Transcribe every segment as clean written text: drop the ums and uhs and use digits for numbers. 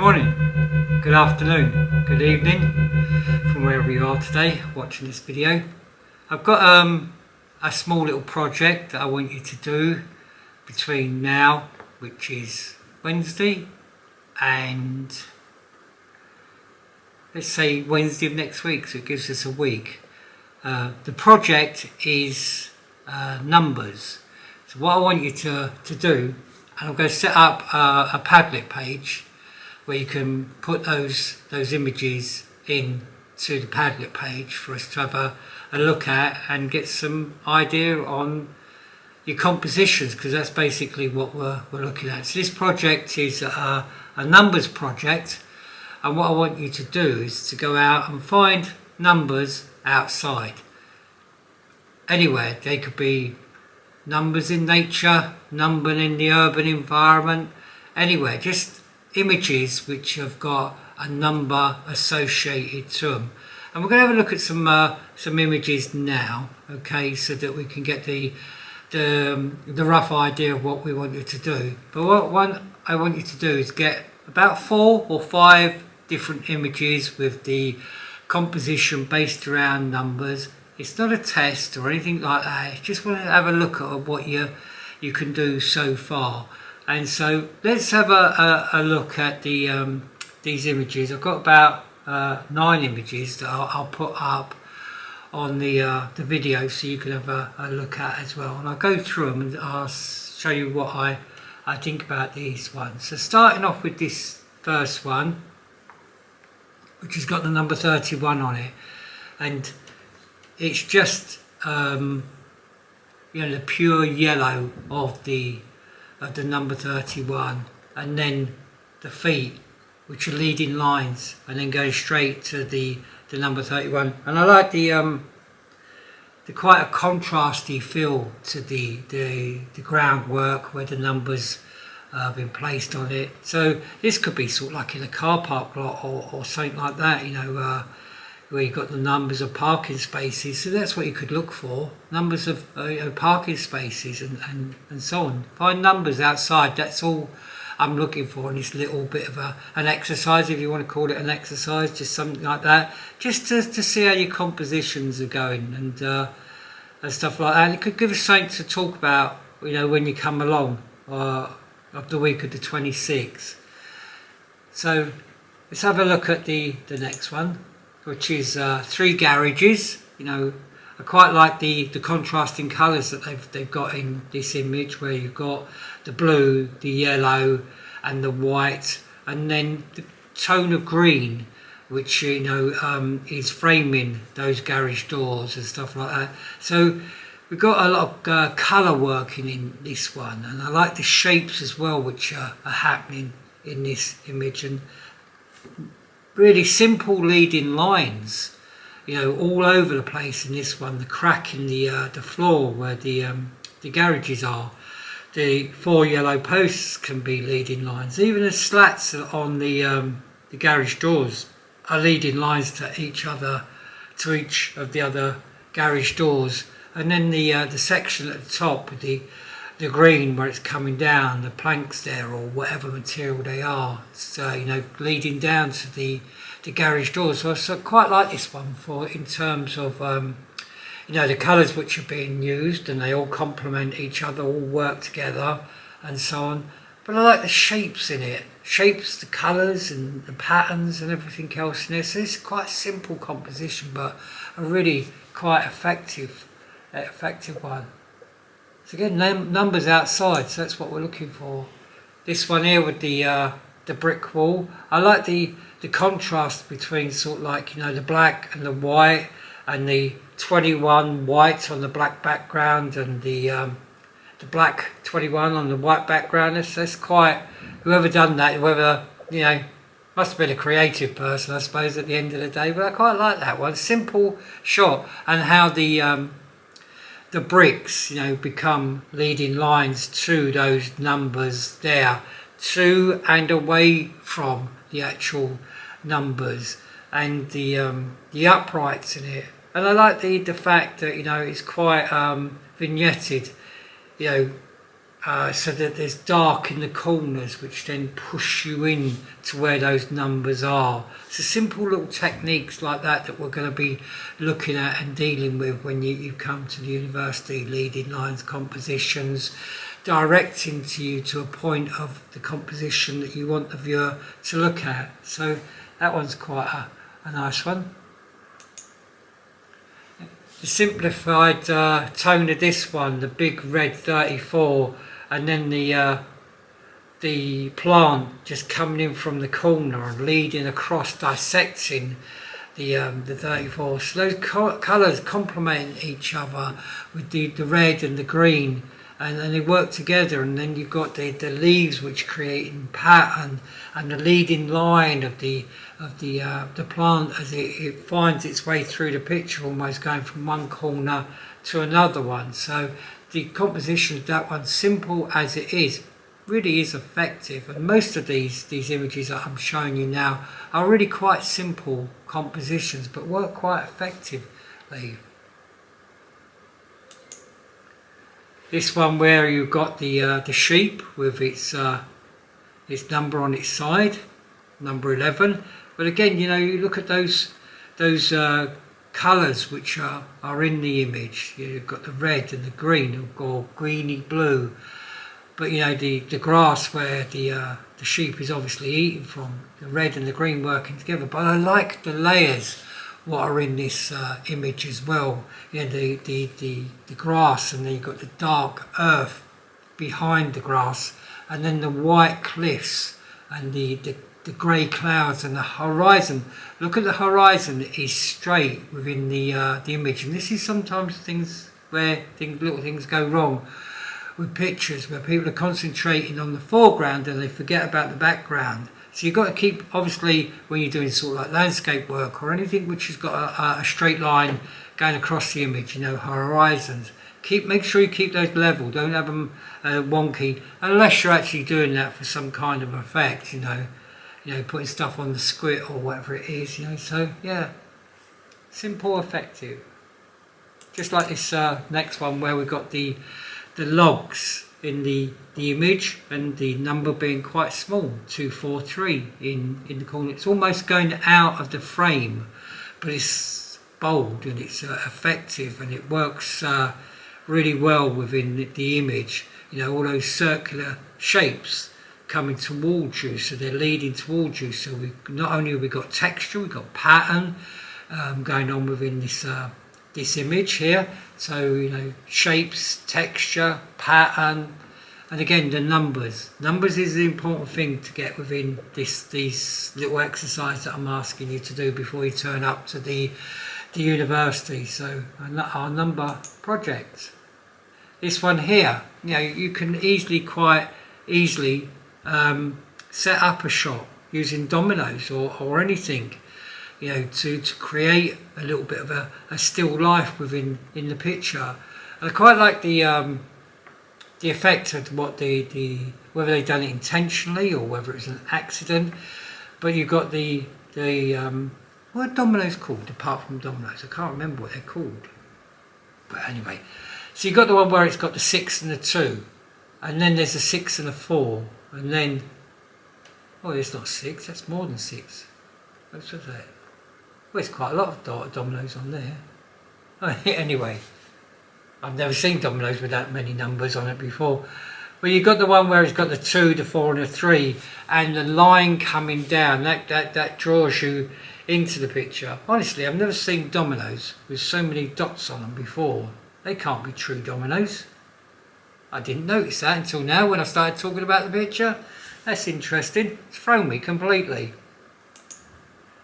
morning, good afternoon, good evening from wherever you are today watching this video. I've got a small little project that I want you to do between now, which is Wednesday, and let's say Wednesday of next week, so it gives us a week. The project is numbers. So what I want you to do, and I'm going to set up a Padlet page where you can put those images in to the Padlet page for us to have a look at and get some idea on your compositions, because that's basically what we're looking at. So this project is a numbers project, and what I want you to do is to go out and find numbers outside. Anywhere. They could be numbers in nature, numbers in the urban environment, anywhere. Just images which have got a number associated to them. And we're going to have a look at some images now, okay, so that we can get the rough idea of what we want you to do. But what I want you to do is get about 4 or 5 different images with the composition based around numbers. It's not a test or anything like that. I just want to have a look at what you can do so far. And so let's have a look at these images. I've got about 9 images that I'll put up on the video, so you can have a look at as well. And I'll go through them and I'll show you what I think about these ones. So starting off with this first one, which has got the number 31 on it, and it's just the pure yellow of the number 31, and then the feet, which are leading lines, and then going straight to the number 31. And I like the quite a contrasty feel to the groundwork where the numbers have been placed on it. So this could be sort of like in a car park lot or something like that, where you've got the numbers of parking spaces. So that's what you could look for, numbers of parking spaces and so on. Find numbers outside. That's all I'm looking for in this little bit of an exercise, if you want to call it an exercise, just something like that, just to see how your compositions are going and stuff like that. And it could give us something to talk about, when you come along of the week of the 26th. So let's have a look at the next one, which is 3 garages. I quite like the contrasting colours that they've got in this image, where you've got the blue, the yellow and the white, and then the tone of green, which is framing those garage doors and stuff like that. So we've got a lot of colour working in this one, and I like the shapes as well which are happening in this image, and really simple leading lines, all over the place in this one. The crack in the floor where the garages are. The 4 yellow posts can be leading lines. Even the slats on the garage doors are leading lines to each of the other garage doors. And then the section at the top with the green where it's coming down, the planks there or whatever material they are, it's leading down to the garage doors. So I quite like this one in terms of the colours which are being used, and they all complement each other, all work together and so on. But I like the shapes in it, the colours and the patterns and everything else in there. So it's quite a simple composition, but a really quite effective one. So again, numbers outside, so that's what we're looking for. This one here with the brick wall, I like the contrast between sort of like the black and the white, and the 21 white on the black background, and the black 21 on the white background. That's quite, whoever done that, must have been a creative person, I suppose, at the end of the day. But I quite like that one, simple shot, and how the bricks become leading lines to those numbers there, to and away from the actual numbers, and the uprights in it. And I like the fact that it's quite vignetted, so that there's dark in the corners, which then push you in to where those numbers are. So simple little techniques like that that we're going to be looking at and dealing with when you come to the university, leading lines, compositions, directing to you to a point of the composition that you want the viewer to look at. So that one's quite a nice one. The simplified tone of this one, the big red 34, and then the plant just coming in from the corner and leading across, dissecting the 34. So those colours complement each other with the red and the green, and they work together. And then you've got the leaves which create in pattern, and the leading line of the plant as it finds its way through the picture, almost going from one corner to another one. So the composition of that one, simple as it is, really is effective. And most of these images that I'm showing you now are really quite simple compositions, but work quite effectively. This one where you've got the sheep with its number on its side, number 11. But again, you know, you look at those colours which are in the image. You've got the red and the green, or greeny blue. But you know, the grass where the sheep is obviously eating from, the red and the green working together. But I like the layers what are in this image as well. You know, the grass, and then you've got the dark earth behind the grass, and then the white cliffs and the grey clouds and the horizon. Look at the horizon, it is straight within the image, and this is sometimes things where little things go wrong with pictures, where people are concentrating on the foreground and they forget about the background. So you've got to keep, obviously, when you're doing sort of like landscape work or anything which has got a straight line going across the image, you know, horizons. Make sure you keep those level. Don't have them wonky, unless you're actually doing that for some kind of effect, you know, putting stuff on the squid or whatever it is, you know. So yeah, simple, effective. Just like this next one where we've got the logs in the image and the number being quite small, 243 in the corner. It's almost going out of the frame, but it's bold and it's effective, and it works really well within the image. You know, all those circular shapes coming towards you, so they're leading towards you. So not only have we got texture, we've got pattern going on within this image here. So, you know, shapes, texture, pattern, and again the numbers. Numbers is the important thing to get within these little exercise that I'm asking you to do before you turn up to the university. So our number project. This one here, you know, you can quite easily set up a shot using Dominos or anything, you know, to create a little bit of a still life in the picture. And I quite like the effect of what whether they've done it intentionally or whether it's an accident. But you've got what are Dominos called apart from Dominos? I can't remember what they're called. But anyway, so you've got the one where it's got the 6 and the 2, and then there's a 6 and a 4, and then, oh, it's not 6, that's more than 6. What's that? Well, there's quite a lot of Dominos on there. Anyway, I've never seen Dominos with that many numbers on it before. Well, you've got the one where it's got the 2, the 4 and the 3, and the line coming down, that draws you into the picture. Honestly, I've never seen Dominos with so many dots on them before. They can't be true Dominos. I didn't notice that until now when I started talking about the picture. That's interesting. It's thrown me completely.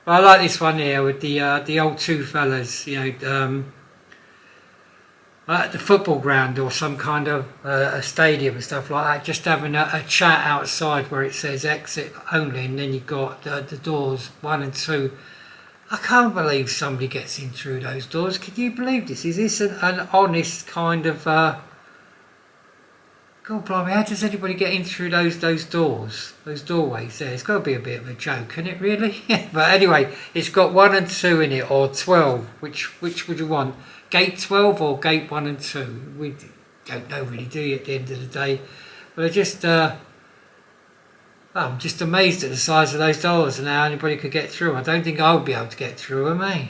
But I like this one here with the old two fellas, you know, at the football ground or some kind of a stadium and stuff like that, just having a chat outside where it says exit only, and then you've got the doors 1 and 2. I can't believe somebody gets in through those doors. Can you believe this? Is this an honest kind of God blimey, how does anybody get in through those doors, those doorways there? It's got to be a bit of a joke, isn't it, really? But anyway, it's got 1 and 2 in it, or 12. Which would you want? Gate 12 or gate 1 and 2? We don't know really, do you, at the end of the day? But I'm just amazed at the size of those doors and how anybody could get through. I don't think I would be able to get through them, eh?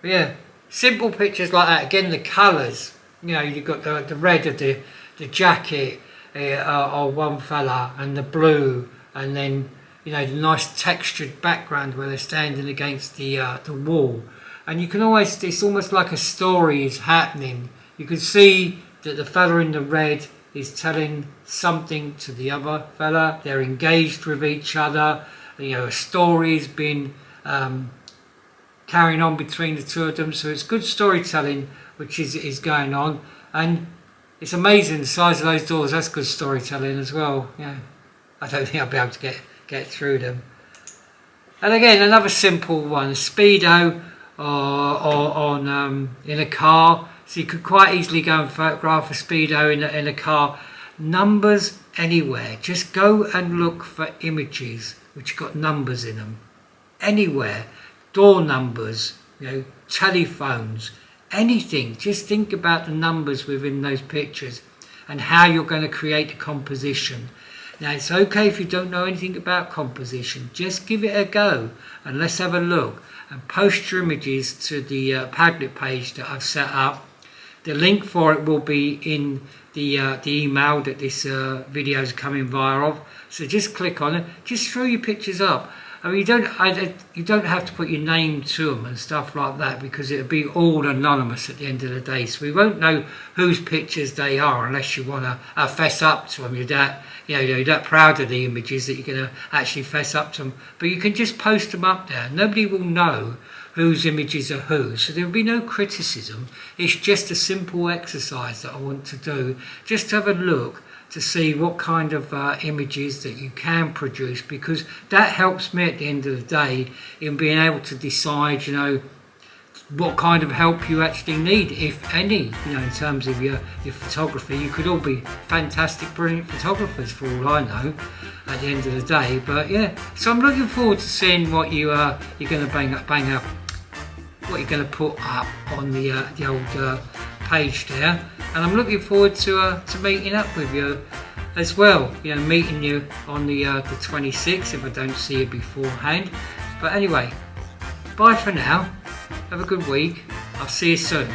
But yeah, simple pictures like that. Again, the colours. You know, you've got the red of the jacket of one fella, and the blue, and then, you know, the nice textured background where they're standing against the wall. And you can always, it's almost like a story is happening. You can see that the fella in the red is telling something to the other fella. They're engaged with each other. You know, a story's been carrying on between the two of them. So it's good storytelling which is going on. And it's amazing the size of those doors. That's good storytelling as well. Yeah, I don't think I'll be able to get through them. And again, another simple one, speedo on in a car. So you could quite easily go and photograph a speedo in a car. Numbers anywhere. Just go and look for images which got numbers in them. Anywhere. Door numbers, you know, telephones, anything. Just think about the numbers within those pictures and how you're going to create the composition. Now, it's okay if you don't know anything about composition. Just give it a go and let's have a look, and post your images to the Padlet page that I've set up. The link for it will be in the email that this video is coming via of. So just click on it. Just throw your pictures up. I mean, you don't have to put your name to them and stuff like that, because it'll be all anonymous at the end of the day. So we won't know whose pictures they are unless you want to fess up to them. You're that proud of the images that you're going to actually fess up to them. But you can just post them up there. Nobody will know whose images are whose, so there will be no criticism. It's just a simple exercise that I want to do, just to have a look to see what kind of images that you can produce, because that helps me at the end of the day in being able to decide, you know, what kind of help you actually need, if any, you know, in terms of your photography. You could all be fantastic, brilliant photographers for all I know at the end of the day. But yeah, so I'm looking forward to seeing what you're going to bang up, what you're going to put up on the old page there. And I'm looking forward to meeting up with you as well. You know, meeting you on the 26th if I don't see you beforehand. But anyway, bye for now. Have a good week. I'll see you soon.